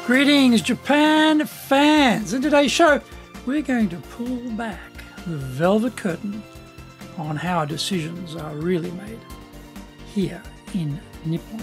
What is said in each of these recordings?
Greetings, Japan fans. In today's show, we're going to pull back the velvet curtain on how decisions are really made here in Nippon.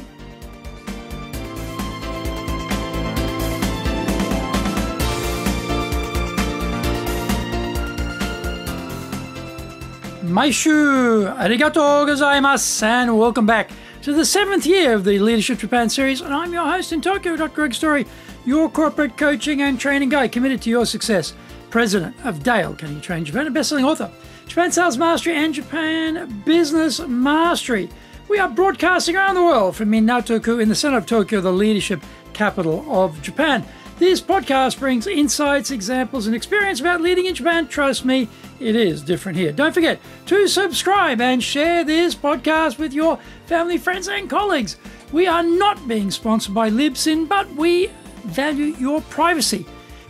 Maishu, arigatou gozaimasu, and welcome back to the 7th year of the Leadership Japan series. And I'm your host in Tokyo, Dr. Greg Story, your corporate coaching and training guy committed to your success, president of Dale Can You Train Japan, a best-selling author, Japan Sales Mastery and Japan Business Mastery. We are broadcasting around the world from Minato-ku in the center of Tokyo, the leadership capital of Japan. This podcast brings insights, examples, and experience about leading in Japan. Trust me, it is different here. Don't forget to subscribe and share this podcast with your family, friends, and colleagues. We are not being sponsored by Libsyn, but we value your privacy,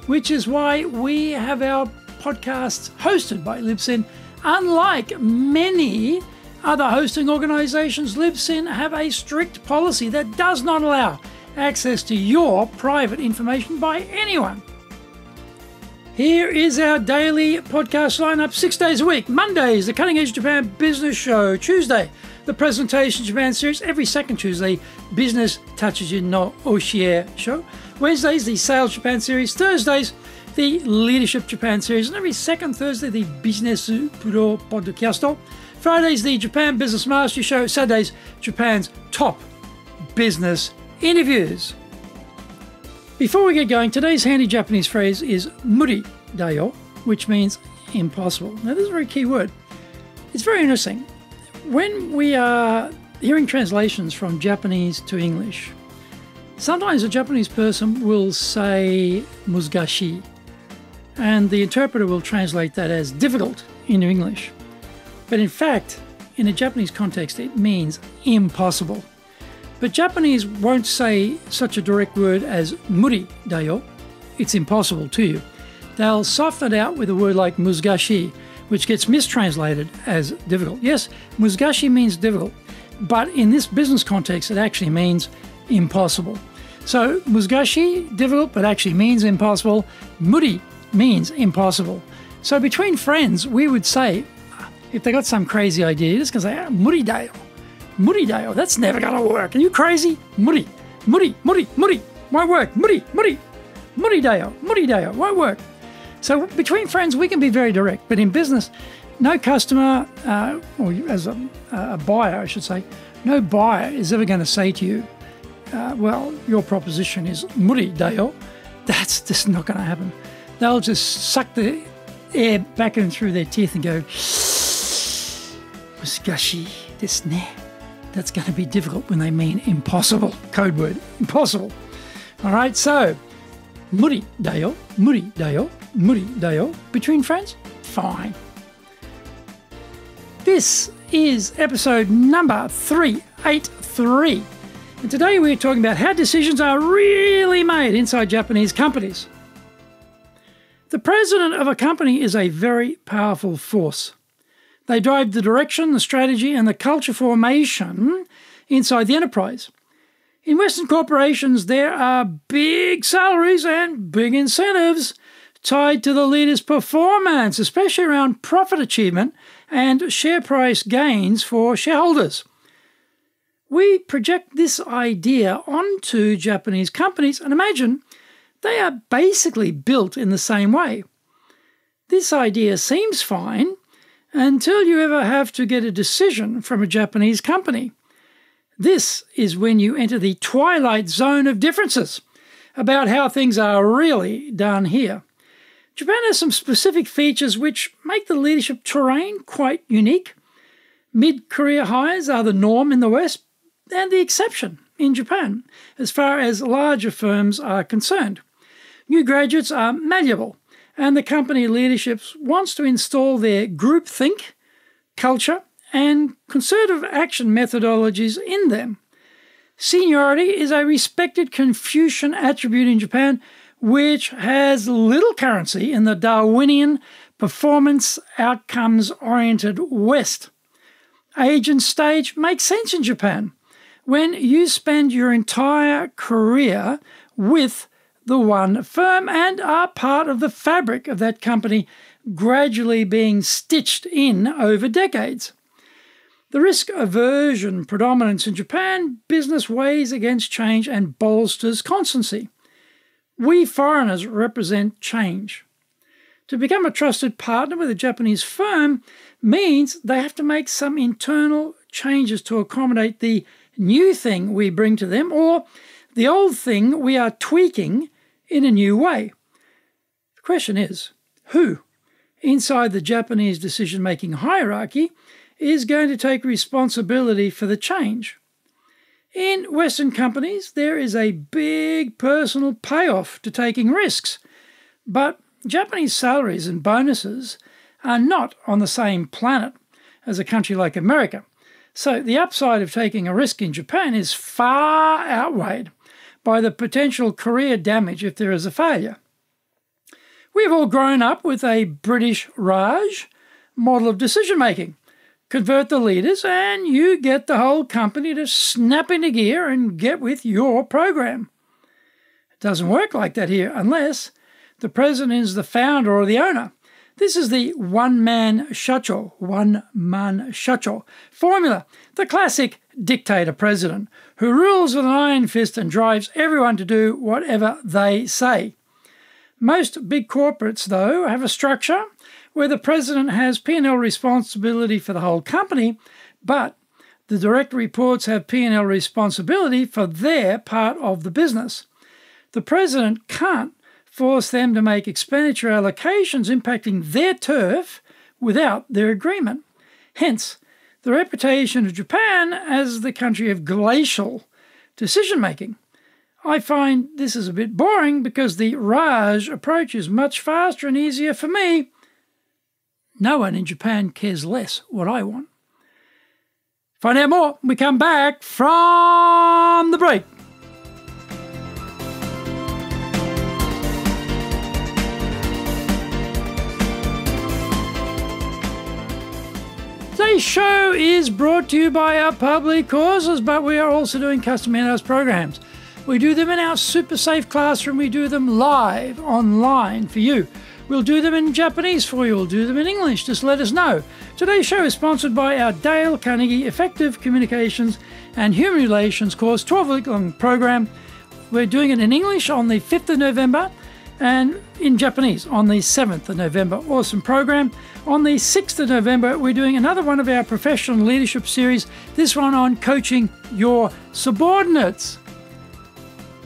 which is why we have our podcasts hosted by Libsyn. Unlike many other hosting organizations, Libsyn have a strict policy that does not allow access to your private information by anyone. Here is our daily podcast lineup 6 days a week. Mondays, the Cutting Edge Japan Business Show. Tuesday, the Presentation Japan series. Every second Tuesday, Business Touches You no Oshie show. Wednesdays, the Sales Japan series. Thursdays, the Leadership Japan series. And every second Thursday, the Business Pro Podcast. Fridays, the Japan Business Mastery show. Saturdays, Japan's top business interviews. Before we get going, today's handy Japanese phrase is muri dayo, which means impossible. Now, this is a very key word. It's very interesting. When we are hearing translations from Japanese to English, sometimes a Japanese person will say muzugashi, and the interpreter will translate that as difficult into English. But in fact, in a Japanese context, it means impossible. But Japanese won't say such a direct word as muri dayo. It's impossible to you. They'll soften it out with a word like muzugashi, which gets mistranslated as difficult. Yes, muzugashi means difficult, but in this business context, it actually means impossible. So muzugashi, difficult, but actually means impossible. Muri means impossible. So between friends, we would say, if they got some crazy idea, you're just going to say, muri dayo. Muri dayo, that's never going to work. Are you crazy? Muri won't work. Muri dayo, won't work. So between friends, we can be very direct. But in business, no customer, or as a buyer, I should say, no buyer is ever going to say to you, well, your proposition is muri dayo. That's just not going to happen. They'll just suck the air back in through their teeth and go, muzugashi desu ne. That's going to be difficult when they mean impossible. Code word, impossible. All right, so muri dayo. Between friends, fine. This is episode number 383. And today we're talking about how decisions are really made inside Japanese companies. The president of a company is a very powerful force. They drive the direction, the strategy, and the culture formation inside the enterprise. In Western corporations, there are big salaries and big incentives tied to the leader's performance, especially around profit achievement and share price gains for shareholders. We project this idea onto Japanese companies and imagine they are basically built in the same way. This idea seems fine until you ever have to get a decision from a Japanese company. This is when you enter the twilight zone of differences about how things are really done here. Japan has some specific features which make the leadership terrain quite unique. Mid-career hires are the norm in the West and the exception in Japan, as far as larger firms are concerned. New graduates are malleable, and the company leadership wants to install their groupthink, culture, and concerted action methodologies in them. Seniority is a respected Confucian attribute in Japan, which has little currency in the Darwinian, performance outcomes-oriented West. Age and stage make sense in Japan when you spend your entire career with the one firm and are part of the fabric of that company gradually being stitched in over decades. The risk aversion predominance in Japan business weighs against change and bolsters constancy. We foreigners represent change. To become a trusted partner with a Japanese firm means they have to make some internal changes to accommodate the new thing we bring to them or the old thing we are tweaking in a new way. The question is, who inside the Japanese decision-making hierarchy is going to take responsibility for the change? In Western companies, there is a big personal payoff to taking risks, but Japanese salaries and bonuses are not on the same planet as a country like America. So the upside of taking a risk in Japan is far outweighed by the potential career damage if there is a failure. We've all grown up with a British Raj model of decision-making. Convert the leaders and you get the whole company to snap into gear and get with your program. It doesn't work like that here unless the president is the founder or the owner. This is the one-man shacho formula, the classic dictator president who rules with an iron fist and drives everyone to do whatever they say. Most big corporates, though, have a structure where the president has P&L responsibility for the whole company, but the direct reports have P&L responsibility for their part of the business. The president can't force them to make expenditure allocations impacting their turf without their agreement. Hence, the reputation of Japan as the country of glacial decision-making. I find this is a bit boring because the Raj approach is much faster and easier for me. No one in Japan cares less what I want. Find out more when we come back from the break. Today's show is brought to you by our public courses, but we are also doing custom in-house programs. We do them in our super safe classroom. We do them live, online for you. We'll do them in Japanese for you. We'll do them in English. Just let us know. Today's show is sponsored by our Dale Carnegie Effective Communications and Human Relations course, 12-week-long program. We're doing it in English on the 5th of November and in Japanese on the 7th of November. Awesome program. On the 6th of November, we're doing another one of our professional leadership series, this one on coaching your subordinates.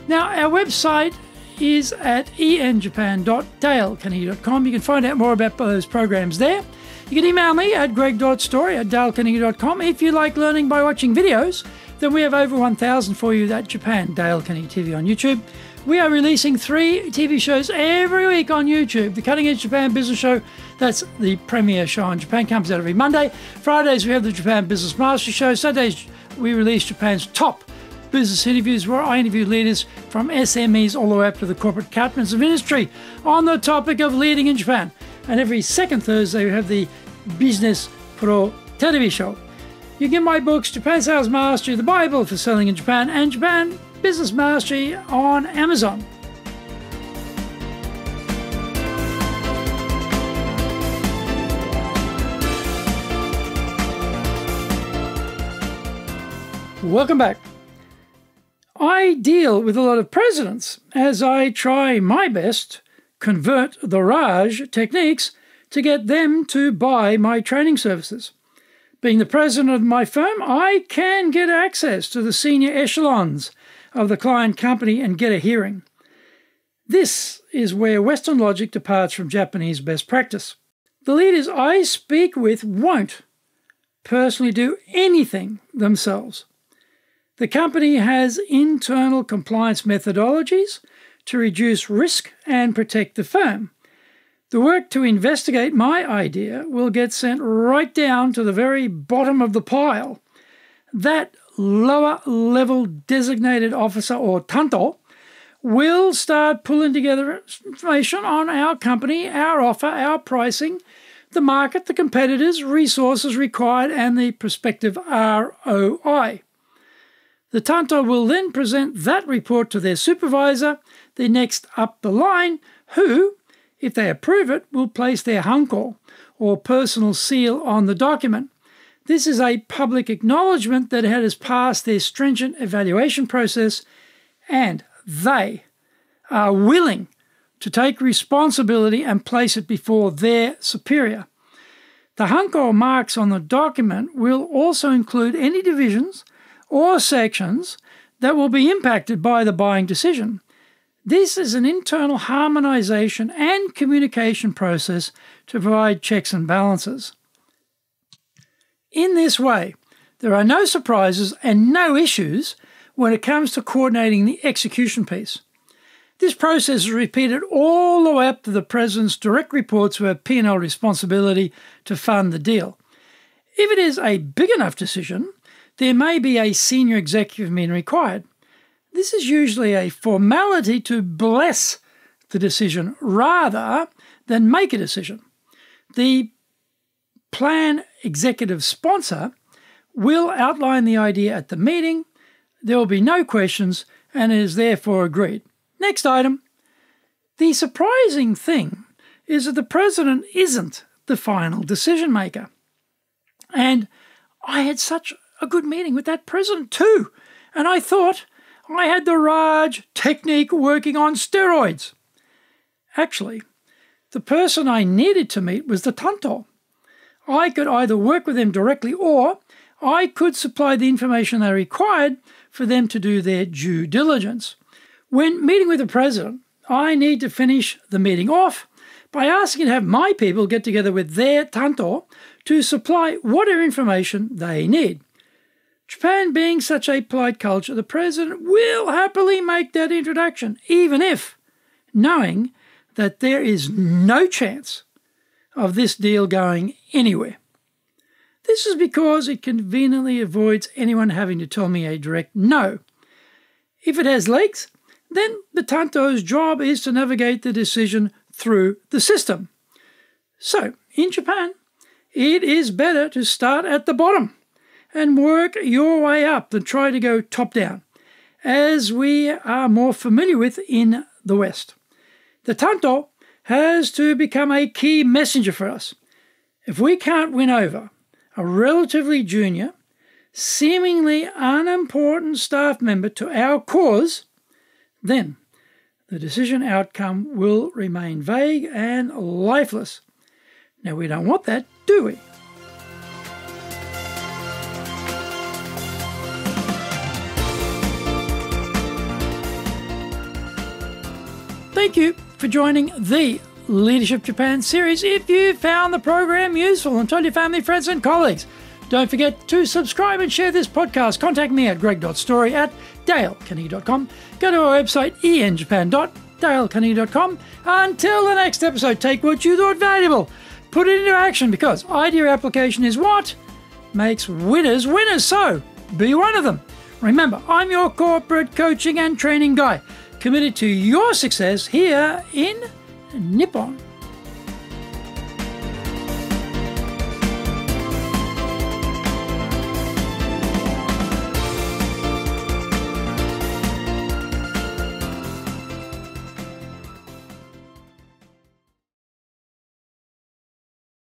Now, our website is at enjapan.dalecarnegie.com. You can find out more about those programs there. You can email me at greg.story@dalecarnegie.com. If you like learning by watching videos, then we have over 1,000 for you at Japan Dale Carnegie TV on YouTube. We are releasing 3 TV shows every week on YouTube. The Cutting Edge Japan Business Show, that's the premier show in Japan, comes out every Monday. Fridays, we have the Japan Business Mastery Show. Saturdays, we release Japan's top business interviews where I interview leaders from SMEs all the way up to the corporate captains of industry on the topic of leading in Japan. And every second Thursday, we have the Business Pro TV Show. You get my books, Japan Sales Mastery, the Bible for Selling in Japan, and Japan Business Mastery on Amazon. Welcome back. I deal with a lot of presidents as I try my best convert the Raj techniques to get them to buy my training services. Being the president of my firm, I can get access to the senior echelons of the client company and get a hearing. This is where Western logic departs from Japanese best practice. The leaders I speak with won't personally do anything themselves. The company has internal compliance methodologies to reduce risk and protect the firm. The work to investigate my idea will get sent right down to the very bottom of the pile. That lower level designated officer or tanto will start pulling together information on our company, our offer, our pricing, the market, the competitors, resources required, and the prospective ROI. The Tanto will then present that report to their supervisor, the next up the line, who, if they approve it, will place their hanko, or personal seal, on the document. This is a public acknowledgement that it has passed their stringent evaluation process, and they are willing to take responsibility and place it before their superior. The hanko marks on the document will also include any divisions or sections that will be impacted by the buying decision. This is an internal harmonization and communication process to provide checks and balances. In this way, there are no surprises and no issues when it comes to coordinating the execution piece. This process is repeated all the way up to the President's direct reports who have P&L responsibility to fund the deal. If it is a big enough decision, there may be a senior executive meeting required. This is usually a formality to bless the decision rather than make a decision. The plan executive sponsor will outline the idea at the meeting. There will be no questions and it is therefore agreed. Next item. The surprising thing is that the President isn't the final decision maker. And I had such a good meeting with that President too. And I thought I had the Raj technique working on steroids. Actually, the person I needed to meet was the Tanto. I could either work with them directly or I could supply the information they required for them to do their due diligence. When meeting with the President, I need to finish the meeting off by asking to have my people get together with their Tanto to supply whatever information they need. Japan being such a polite culture, the President will happily make that introduction, even if knowing that there is no chance of this deal going anywhere. This is because it conveniently avoids anyone having to tell me a direct no. If it has legs, then the Tanto's job is to navigate the decision through the system. So, in Japan, it is better to start at the bottom and work your way up than try to go top down, as we are more familiar with in the West. The Tanto has to become a key messenger for us. If we can't win over a relatively junior, seemingly unimportant staff member to our cause, then the decision outcome will remain vague and lifeless. Now, we don't want that, do we? Thank you for joining the Leadership Japan series. If you found the program useful, and told your family, friends and colleagues, don't forget to subscribe and share this podcast. Contact me at greg.story@dalecarnegie.com. Go to our website, enjapan.dalecarnegie.com. Until the next episode, take what you thought valuable, put it into action, because idea application is what makes winners winners. So be one of them. Remember, I'm your corporate coaching and training guy, committed to your success here in Nippon.